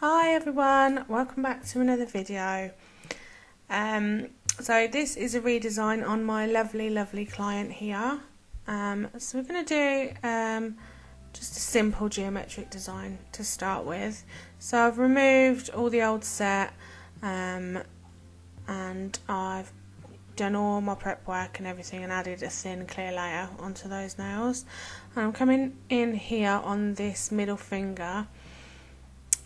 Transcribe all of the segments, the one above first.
Hi everyone, welcome back to another video. So this is a redesign on my lovely client here. So we're going to do just a simple geometric design to start with. So I've removed all the old set and I've done all my prep work and everything and added a thin clear layer onto those nails. And I'm coming in here on this middle finger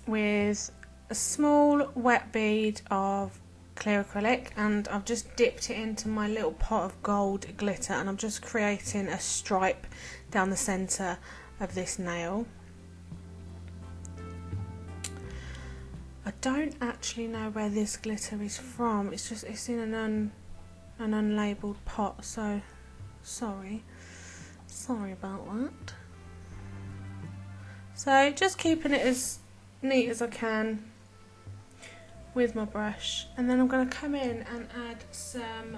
with a small wet bead of clear acrylic, and I've just dipped it into my little pot of gold glitter, and I'm just creating a stripe down the centre of this nail. I don't actually know where this glitter is from, it's in an unlabelled pot, so sorry about that. So just keeping it as neat as I can with my brush, and then I'm going to come in and add some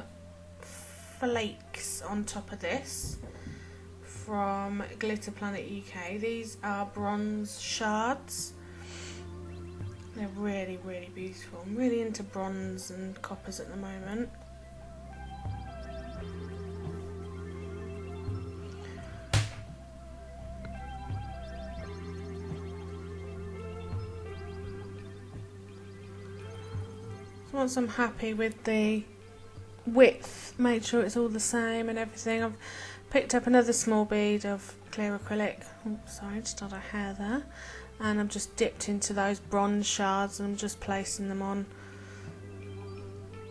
flakes on top of this from Glitter Planet UK. These are bronze shards. They're really beautiful. I'm really into bronze and coppers at the moment. Once I'm happy with the width, make sure it's all the same and everything, I've picked up another small bead of clear acrylic. Oops, sorry, just had a hair there. And I've just dipped into those bronze shards and I'm just placing them on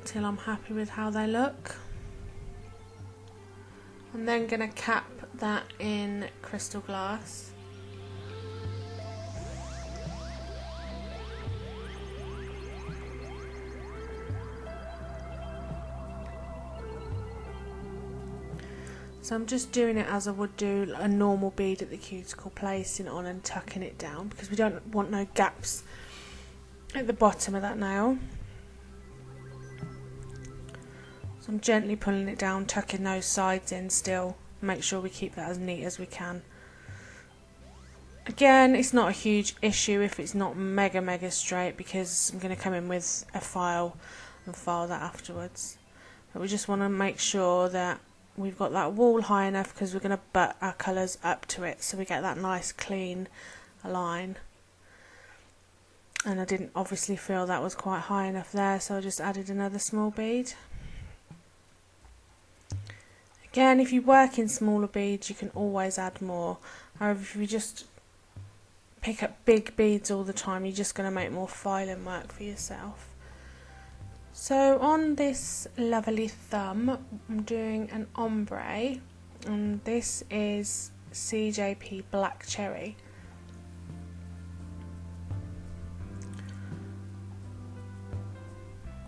till I'm happy with how they look. I'm then going to cap that in crystal glass. So I'm just doing it as I would do a normal bead at the cuticle, placing it on and tucking it down because we don't want no gaps at the bottom of that nail. So I'm gently pulling it down, tucking those sides in still, make sure we keep that as neat as we can. Again, it's not a huge issue if it's not mega straight because I'm going to come in with a file and file that afterwards. But we just want to make sure that we've got that wall high enough because we're going to butt our colours up to it so we get that nice clean line. And I didn't obviously feel that was quite high enough there, so I just added another small bead. Again, if you work in smaller beads you can always add more. However, if you just pick up big beads all the time, you're just going to make more filing work for yourself. So on this lovely thumb, I'm doing an ombre, and this is CJP Black Cherry.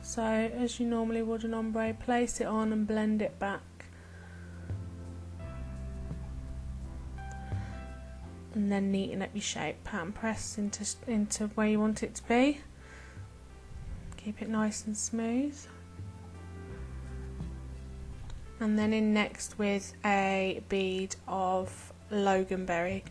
So as you normally would an ombre, place it on and blend it back. And then neaten up your shape, pat and press into where you want it to be. Keep it nice and smooth. And then in next with a bead of Loganberry.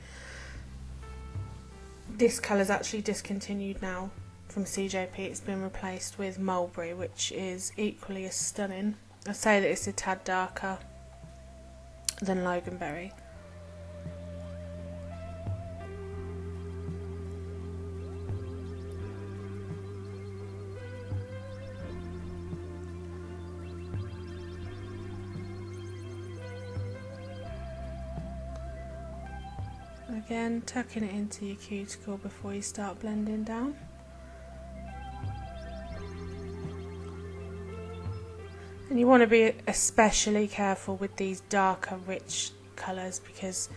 This colour's actually discontinued now from CJP. It's been replaced with Mulberry, which is equally as stunning. I say that it's a tad darker than Loganberry. Again, tucking it into your cuticle before you start blending down. And you want to be especially careful with these darker, rich colours because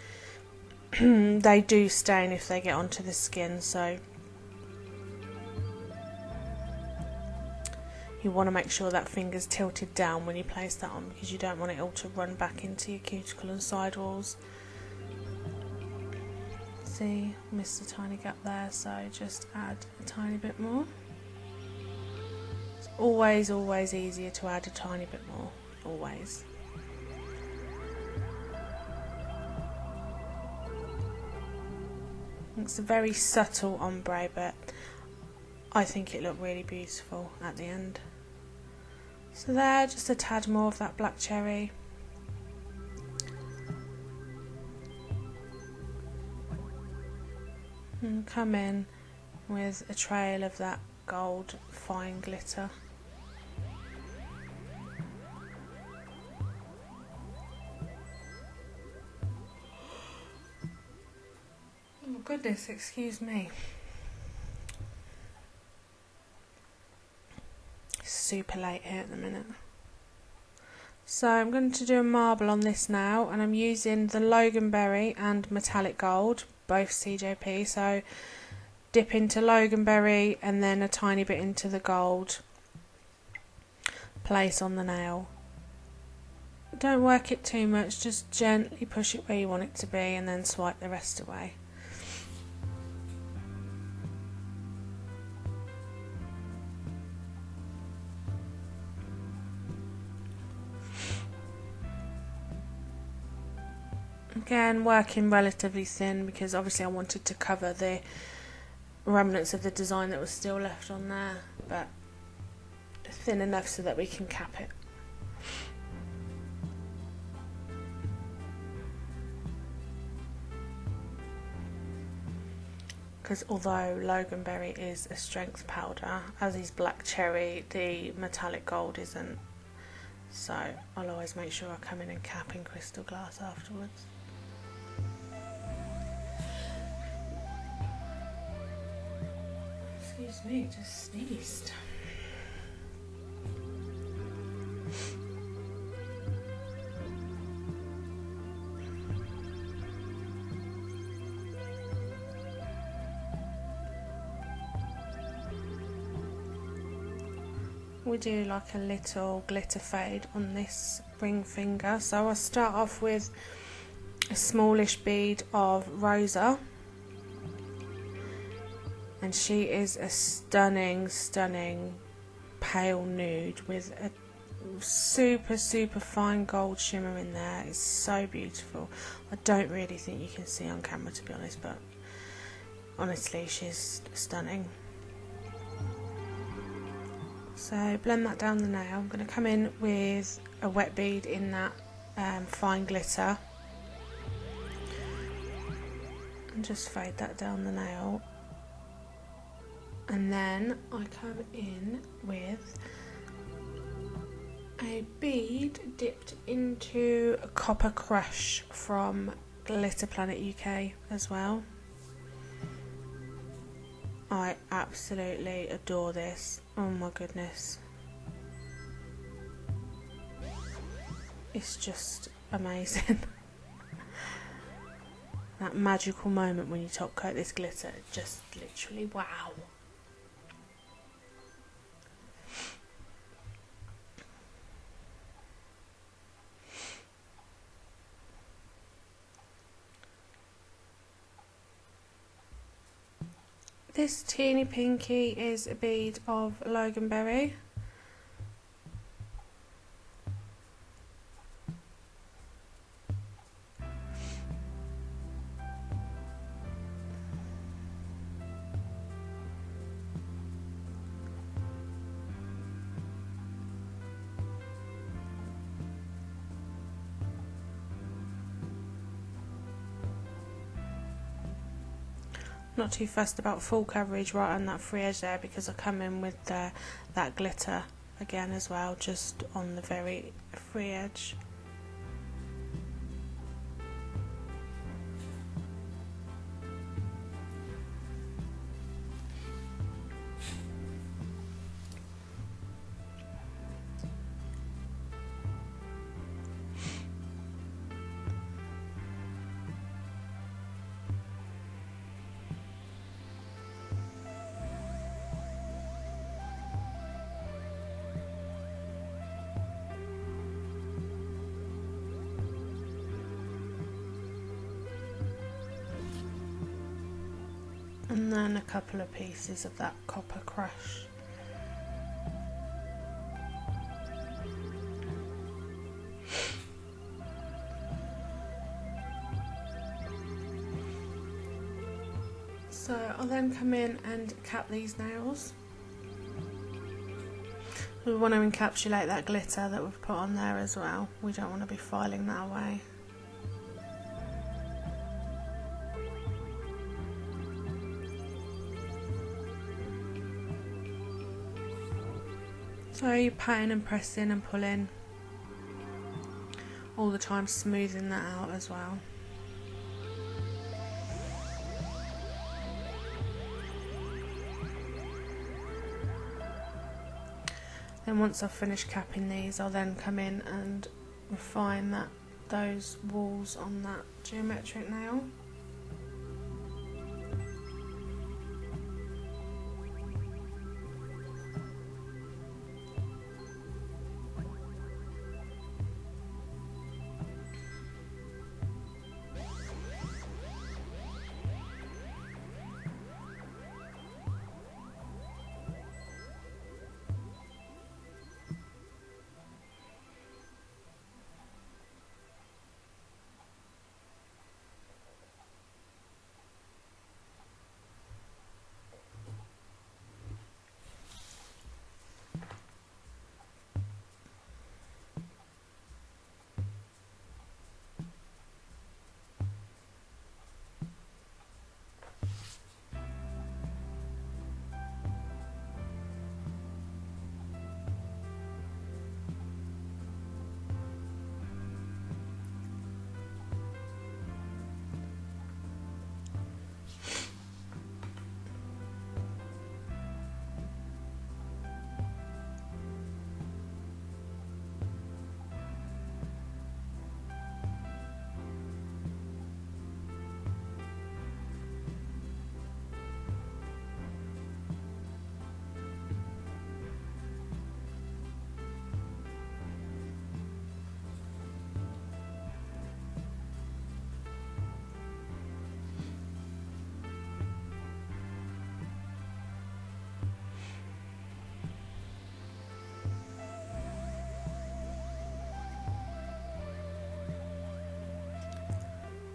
they do stain if they get onto the skin, so you want to make sure that finger's tilted down when you place that on because you don't want it all to run back into your cuticle and sidewalls. See, missed a tiny gap there, so just add a tiny bit more. It's always easier to add a tiny bit more, always. It's a very subtle ombre, but I think it looked really beautiful at the end. So there, just a tad more of that black cherry. And come in with a trail of that gold fine glitter. Oh goodness, excuse me. Super late here at the minute. So I'm going to do a marble on this now, and I'm using the Loganberry and metallic gold, both CJP. So dip into Loganberry and then a tiny bit into the gold. Place on the nail. Don't work it too much, just gently push it where you want it to be and then swipe the rest away. Again, working relatively thin because obviously I wanted to cover the remnants of the design that was still left on there, but thin enough so that we can cap it. Because although Loganberry is a strength powder, as is black cherry, the metallic gold isn't. So I'll always make sure I come in and cap in crystal glass afterwards. Excuse me, just sneezed. We do like a little glitter fade on this ring finger, so I'll start off with a smallish bead of Rosa, and she is a stunning pale nude with a super fine gold shimmer in there. It's so beautiful. I don't really think you can see on camera, to be honest, but honestly she's stunning. So blend that down the nail. I'm going to come in with a wet bead in that fine glitter and just fade that down the nail, and then I come in with a bead dipped into a Copper Crush from Glitter Planet UK as well. I absolutely adore this. Oh my goodness. It's just amazing. That magical moment when you top coat this glitter, just literally wow. This teeny pinky is a bead of Loganberry. Not too fussed about full coverage right on that free edge there, because I come in with that glitter again as well, just on the very free edge. And then a couple of pieces of that Copper Crush. So I'll then come in and cap these nails. We want to encapsulate that glitter that we've put on there as well. We don't want to be filing that away. So you're patting and pressing and pulling all the time, smoothing that out as well. Then once I've finished capping these, I'll then come in and refine those walls on that geometric nail.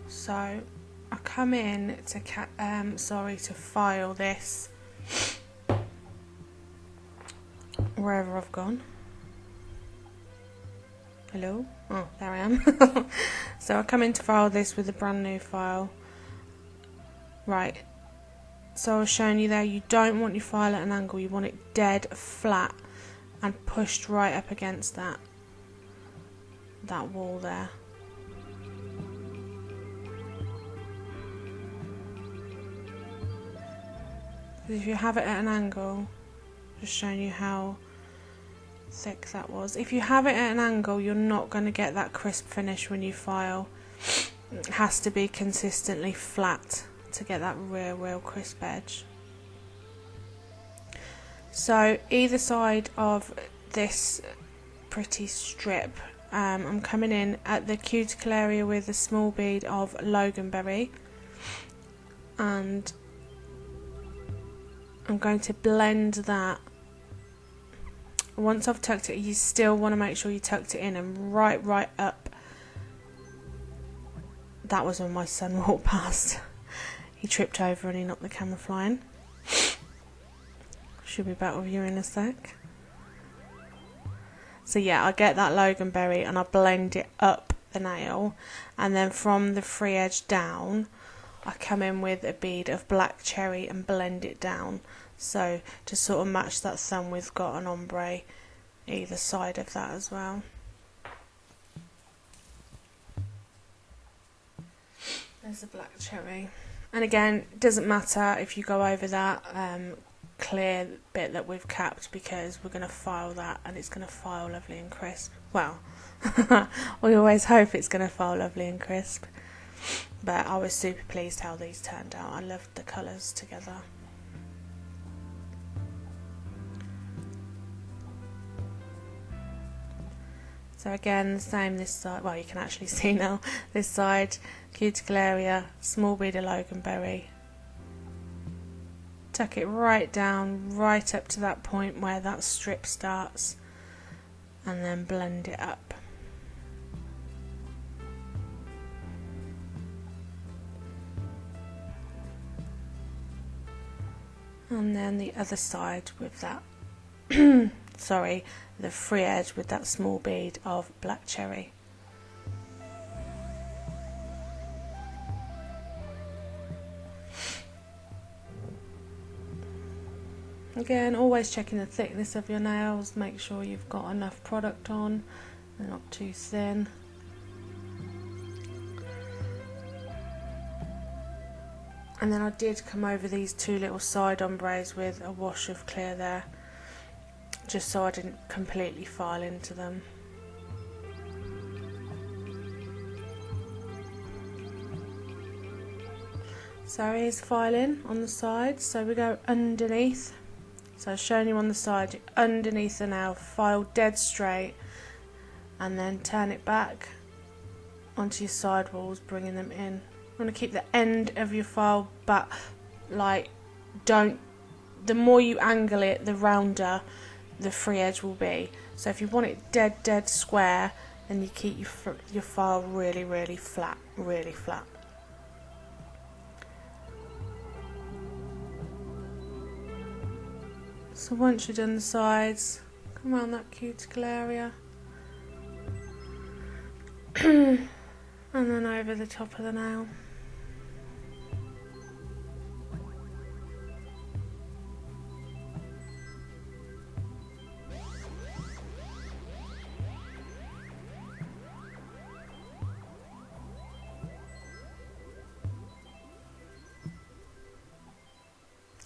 So I come in to to file this wherever I've gone. Hello? Oh, there I am. So I come in to file this with a brand new file. Right. So I was showing you there, you don't want your file at an angle, you want it dead flat and pushed right up against that wall there. If you have it at an angle, just showing you how thick that was. If you have it at an angle, you're not going to get that crisp finish when you file. It has to be consistently flat to get that real crisp edge. So either side of this pretty strip, I'm coming in at the cuticle area with a small bead of Loganberry, and I'm going to blend that. Once I've tucked it, you still want to make sure you tucked it in and right up. That was when my son walked past. He tripped over and he knocked the camera flying. Should be back with you in a sec. So yeah, I get that Loganberry and I blend it up the nail, and then from the free edge down I come in with a bead of black cherry and blend it down, so to sort of match that thumb, we've got an ombre either side of that as well. There's the black cherry, and again, it doesn't matter if you go over that clear bit that we've capped, because we're going to file that and it's going to file lovely and crisp. Well, we always hope it's going to file lovely and crisp. But I was super pleased how these turned out. I loved the colours together. So again, the same this side. Well, you can actually see now. This side, cuticle area, small bead of Loganberry. Tuck it right down, right up to that point where that strip starts, and then blend it up. And then the other side with that the free edge with that small bead of black cherry. Again, always checking the thickness of your nails, make sure you've got enough product on, they're not too thin. And then I did come over these two little side ombres with a wash of clear there, just so I didn't completely file into them. So here's filing on the sides, so we go underneath. So showing you on the side, underneath the nail, file dead straight, and then turn it back onto your side walls, bringing them in. You want to keep the end of your file, but like the more you angle it, the rounder the free edge will be. So if you want it dead square, then you keep your file really flat, really flat. So once you've done the sides, come around that cuticle area and then over the top of the nail.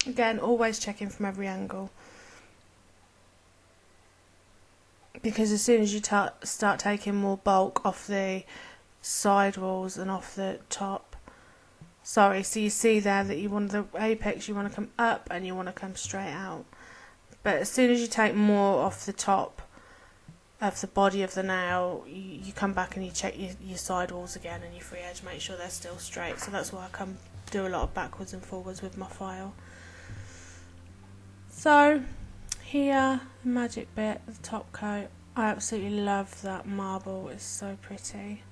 Again, always checking from every angle, because as soon as you start taking more bulk off the side walls and off the top, so you see there that you want the apex, you want to come up and you want to come straight out, but as soon as you take more off the top of the body of the nail, you come back and you check your side walls again and your free edge, make sure they're still straight. So that's why I come do a lot of backwards and forwards with my file. So here, the magic bit, the top coat. I absolutely love that marble, it's so pretty.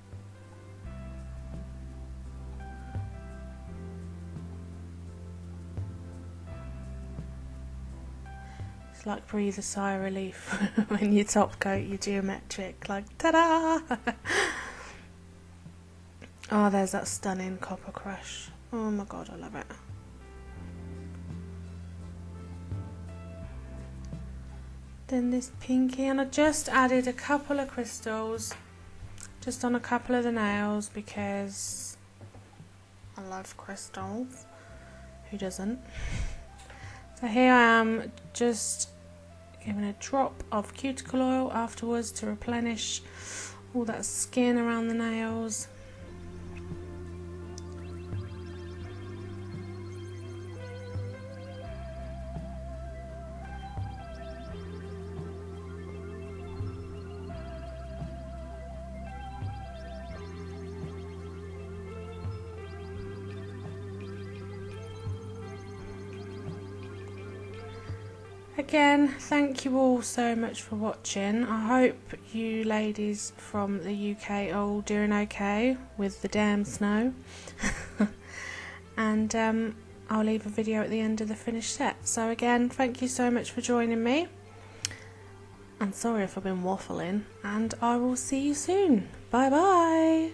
It's like breathe a sigh of relief when you top coat your geometric, like ta-da! Oh, there's that stunning copper crush. Oh my god, I love it. Then this pinky, and I just added a couple of crystals just on a couple of the nails because I love crystals. Who doesn't? So here I am, just giving a drop of cuticle oil afterwards to replenish all that skin around the nails. Again, thank you all so much for watching. I hope you ladies from the UK are all doing okay with the damn snow. And I'll leave a video at the end of the finished set. So again, thank you so much for joining me. And sorry if I've been waffling. And I will see you soon. Bye bye.